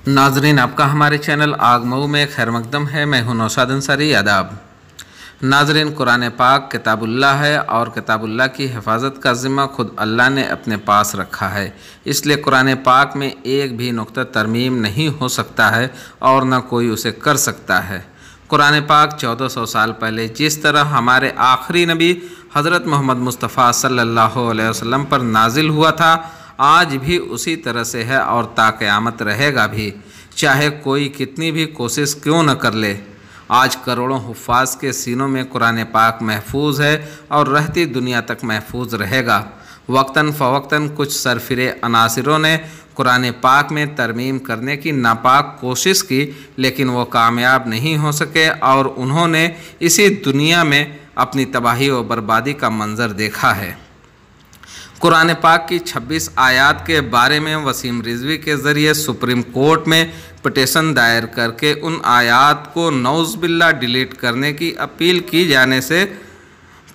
नाजरीन, आपका हमारे चैनल आग मऊ में खैर मकदम है। मैं हूं नौशाद अंसारी। आदाब नाजरीन, कुरान पाक किताबुल्लाह है और किताबुल्लाह की हिफाजत का ज़िम्मा खुद अल्लाह ने अपने पास रखा है। इसलिए कुरान पाक में एक भी नुक्ता तरमीम नहीं हो सकता है और न कोई उसे कर सकता है। कुरान पाक 1400 साल पहले जिस तरह हमारे आखिरी नबी हज़रत मोहम्मद मुस्तफ़ा सल्लल्लाहु अलैहि वसल्लम पर नाजिल हुआ था, आज भी उसी तरह से है और ता क़यामत रहेगा भी, चाहे कोई कितनी भी कोशिश क्यों न कर ले। आज करोड़ों हुफ़ाज़ के सीनों में कुरान पाक महफूज है और रहती दुनिया तक महफूज रहेगा। वक्तन फ़वक्तन कुछ सरफिरे अनासिरों ने कुरान पाक में तरमीम करने की नापाक कोशिश की, लेकिन वो कामयाब नहीं हो सके और उन्होंने इसी दुनिया में अपनी तबाही और बर्बादी का मंज़र देखा है। कुरान पाक की 26 आयात के बारे में वसीम रिजवी के ज़रिए सुप्रीम कोर्ट में पिटीशन दायर करके उन आयात को नौज़ बिल्ला डिलीट करने की अपील की जाने से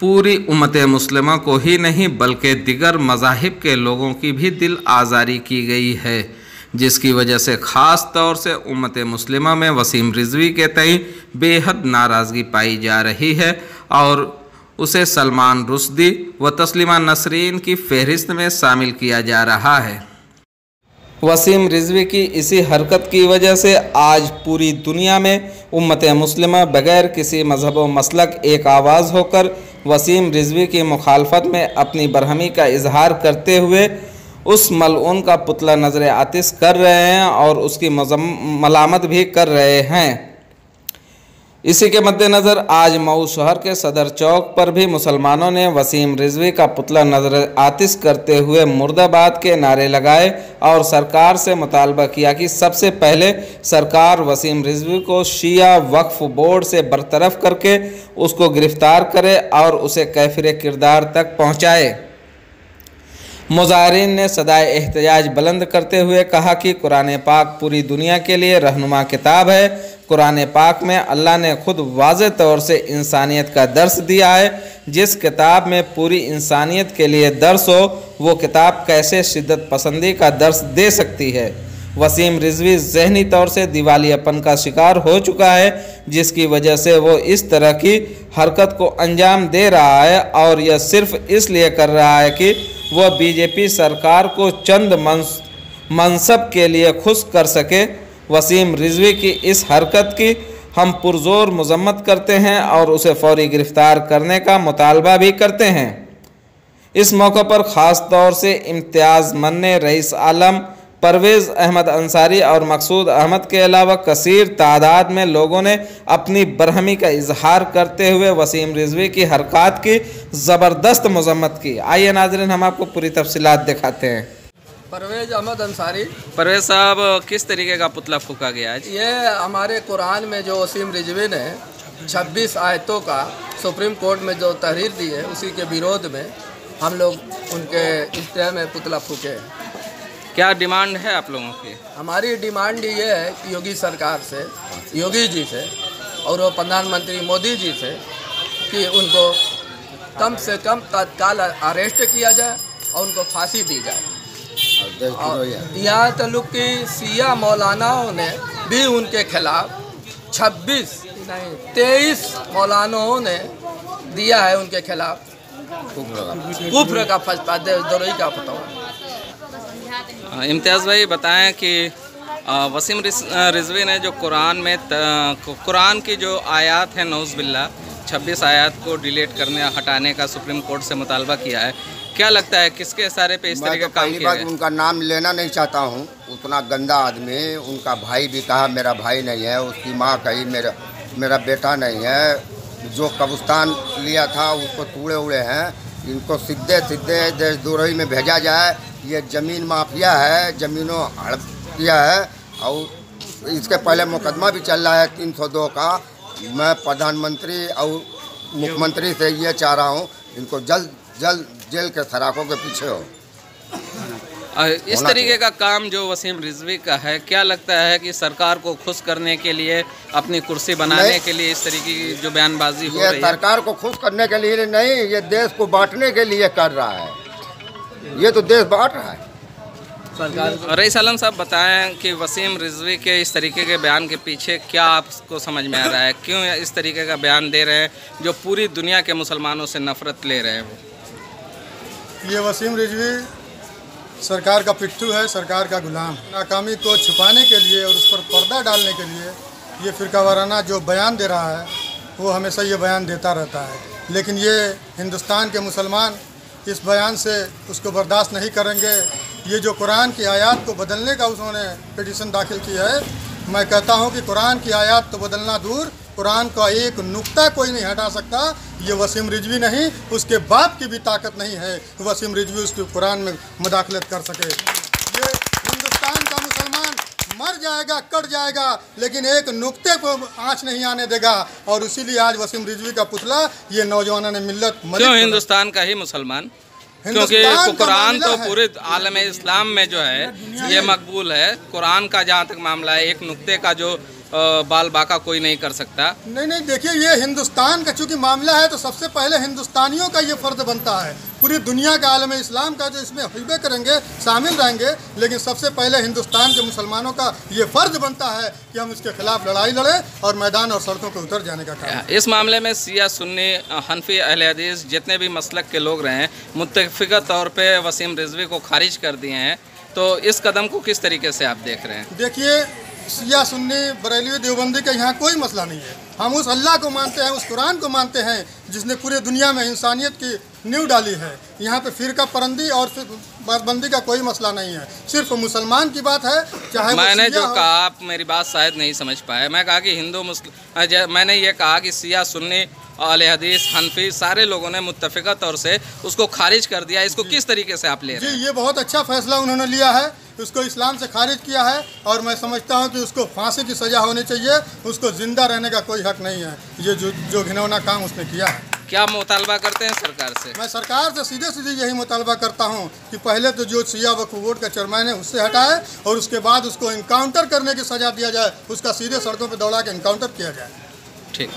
पूरी उम्मत मुस्लिमा को ही नहीं बल्कि दिगर मज़ाहिब के लोगों की भी दिल आज़ारी की गई है, जिसकी वजह से ख़ास तौर से उम्मत मुस्लिमा में वसीम रिजवी के तई बेहद नाराज़गी पाई जा रही है और उसे सलमान रुश्दी व तस्लीमा नसरीन की फहरिस्त में शामिल किया जा रहा है। वसीम रिजवी की इसी हरकत की वजह से आज पूरी दुनिया में उम्मत मुस्लिमा बग़ैर किसी मज़हब व मसलक एक आवाज़ होकर वसीम रिजवी की मुखालफत में अपनी बरहमी का इजहार करते हुए उस मलऊन का पुतला नज़र आतिश कर रहे हैं और उसकी मलामत भी कर रहे हैं। इसी के मद्देनज़र आज मऊ शहर के सदर चौक पर भी मुसलमानों ने वसीम रिजवी का पुतला नजर आतिश करते हुए मुर्दाबाद के नारे लगाए और सरकार से मुतालबा किया कि सबसे पहले सरकार वसीम रिजवी को शिया वक्फ बोर्ड से बरतरफ करके उसको गिरफ्तार करे और उसे कैफिर किरदार तक पहुँचाए। मुज़ाहिरीन ने सदाए एहतजाज बुलंद करते हुए कहा कि कुरान पाक पूरी दुनिया के लिए रहनुमा किताब है। कुरान पाक में अल्लाह ने खुद वाज़ेह तौर से इंसानियत का दर्स दिया है। जिस किताब में पूरी इंसानियत के लिए दर्स हो, वो किताब कैसे शिद्दत पसंदी का दर्स दे सकती है। वसीम रिजवी ज़हनी तौर से दिवालियापन का शिकार हो चुका है, जिसकी वजह से वो इस तरह की हरकत को अंजाम दे रहा है और यह सिर्फ इसलिए कर रहा है कि वह बीजेपी सरकार को चंद मनसब के लिए खुश कर सके। वसीम रिजवी की इस हरकत की हम पुरजोर मजम्मत करते हैं और उसे फौरी गिरफ्तार करने का मुतालबा भी करते हैं। इस मौके पर ख़ास तौर से इम्तियाज़ मन्ने, रईस आलम, परवेज़ अहमद अंसारी और मकसूद अहमद के अलावा कसीर तादाद में लोगों ने अपनी बरहमी का इजहार करते हुए वसीम रिजवी की हरकत की ज़बरदस्त मजम्मत की। आइए नाज़रीन, हम आपको पूरी तफसीलात दिखाते हैं। परवेज़ अहमद अंसारी। परवेज़ साहब, किस तरीके का पुतला फूका गया आज? ये हमारे कुरान में जो वसीम रिजवी ने 26 आयतों का सुप्रीम कोर्ट में जो तहरीर दी है, उसी के विरोध में हम लोग उनके इज्तिमा में पुतला फूके। क्या डिमांड है आप लोगों की? हमारी डिमांड ये है कि योगी सरकार से, योगी जी से और वो प्रधानमंत्री मोदी जी से कि उनको कम से कम तत्काल अरेस्ट किया जाए और उनको फांसी दी जाए। और यहाँ तलुक की सिया मौलानाओं ने भी उनके खिलाफ 23 मौलानाओं ने दिया है उनके खिलाफ कुफ्र का फतवा का फतवा। इम्तियाज़ भाई, बताएं कि वसीम रिजवी ने जो कुरान की जो आयत है नौज़ बिल्ला 26 आयत को डिलीट करने हटाने का सुप्रीम कोर्ट से मुतालबा किया है, क्या लगता है किसके इशारे पे इस तरह का काम किया है? उनका नाम लेना नहीं चाहता हूँ, उतना गंदा आदमी। उनका भाई भी कहा मेरा भाई नहीं है, उसकी माँ कही मेरा बेटा नहीं है। जो कब्रिस्तान लिया था उसको तोड़े उड़े हैं। इनको सीधे देशद्रोही में भेजा जाए। ये ज़मीन माफिया है, ज़मीनों हड़प किया है और इसके पहले मुकदमा भी चल रहा है 302 का। मैं प्रधानमंत्री और मुख्यमंत्री से ये चाह रहा हूँ, इनको जल्द जेल के सराखों के पीछे हो। इस तरीके का काम जो वसीम रिजवी का है, क्या लगता है कि सरकार को खुश करने के लिए, अपनी कुर्सी बनाने के लिए इस तरीके की जो बयानबाजी हो रही है? सरकार को खुश करने के लिए नहीं, ये देश को बांटने के लिए कर रहा है। ये तो देश बांट रहा है। सरकार। रईस आलम साहब बताएं कि वसीम रिजवी के इस तरीके के बयान के पीछे क्या आपको समझ में आ रहा है, क्यों इस तरीके का बयान दे रहे हैं जो पूरी दुनिया के मुसलमानों से नफरत ले रहे हैं? वो ये वसीम रिजवी सरकार का पिट्ठू है, सरकार का गुलाम। नाकामी को छुपाने के लिए और उस पर पर्दा डालने के लिए ये फ़िरका वाराना जो बयान दे रहा है वो हमेशा ये बयान देता रहता है, लेकिन ये हिंदुस्तान के मुसलमान इस बयान से उसको बर्दाश्त नहीं करेंगे। ये जो कुरान की आयत को बदलने का उन्होंने पिटीशन दाखिल की है, मैं कहता हूँ कि कुरान की आयत तो बदलना दूर, कुरान का एक नुक्ता कोई नहीं हटा सकता। ये वसीम रिजवी नहीं, उसके बाप की भी ताकत नहीं है वसीम रिजवी उसके कुरान में मुदाखलत कर सके। ये हिंदुस्तान का मुसलमान मर जाएगा, कट जाएगा, लेकिन एक नुक्ते को आँच नहीं आने देगा। और इसीलिए आज वसीम रिजवी का पुतला ये नौजवानों ने मिल्लत क्यों हिंदुस्तान का ही मुसलमान? क्योंकि कुरान तो पूरे आलम इस्लाम में जो है ये मकबूल है। कुरान का जहाँ तक मामला है, एक नुक्ते का जो बाल बाका कोई नहीं कर सकता। नहीं, देखिए ये हिंदुस्तान का चूंकि मामला है तो सबसे पहले हिंदुस्तानियों का ये फ़र्ज बनता है। पूरी दुनिया का आलम इस्लाम का जो इसमें हिस्से करेंगे, शामिल रहेंगे, लेकिन सबसे पहले हिंदुस्तान के मुसलमानों का ये फ़र्ज बनता है कि हम इसके खिलाफ लड़ाई लड़ें और मैदान और सड़कों पर उतर जाने का काम। इस मामले में शिया, सुन्नी, हनफी, अहले हदीस जितने भी मसलक के लोग रहे हैं मुत्तफ़िक़ा तौर पे वसीम रिजवी को खारिज कर दिए हैं, तो इस कदम को किस तरीके से आप देख रहे हैं? देखिए, शिया, सुन्नी, बरेलवी, देवबंदी का यहाँ कोई मसला नहीं है। हम उस अल्लाह को मानते हैं, उस कुरान को मानते हैं जिसने पूरे दुनिया में इंसानियत की नींव डाली है। यहाँ पे फ़िरका परंदी और बंदी का कोई मसला नहीं है, सिर्फ मुसलमान की बात है। चाहे मैंने जो कहा, आप मेरी बात शायद नहीं समझ पाए। मैं कहा कि हिंदू मुस्लिम, मैंने ये कहा कि शिया, सुन्नी, अहले हदीस, हनफी सारे लोगों ने मुत्तफ़िक़ा तौर से उसको खारिज कर दिया। इसको किस तरीके से आप ले रहे हैं? जी, ये बहुत अच्छा फैसला उन्होंने लिया है, उसको इस्लाम से खारिज किया है और मैं समझता हूँ कि उसको फांसी की सज़ा होनी चाहिए, उसको ज़िंदा रहने का कोई हक नहीं है। ये जो घिनौना काम उसने किया है। क्या मुतालबा करते हैं सरकार से? मैं सरकार से सीधे यही मुतालबा करता हूँ कि पहले तो जो शिया वक्फ बोर्ड का चेयरमैन है उससे हटाए और उसके बाद उसको इनकाउंटर करने की सज़ा दिया जाए, उसका सीधे सड़कों पर दौड़ा के इनकाउंटर किया जाए। ठीक।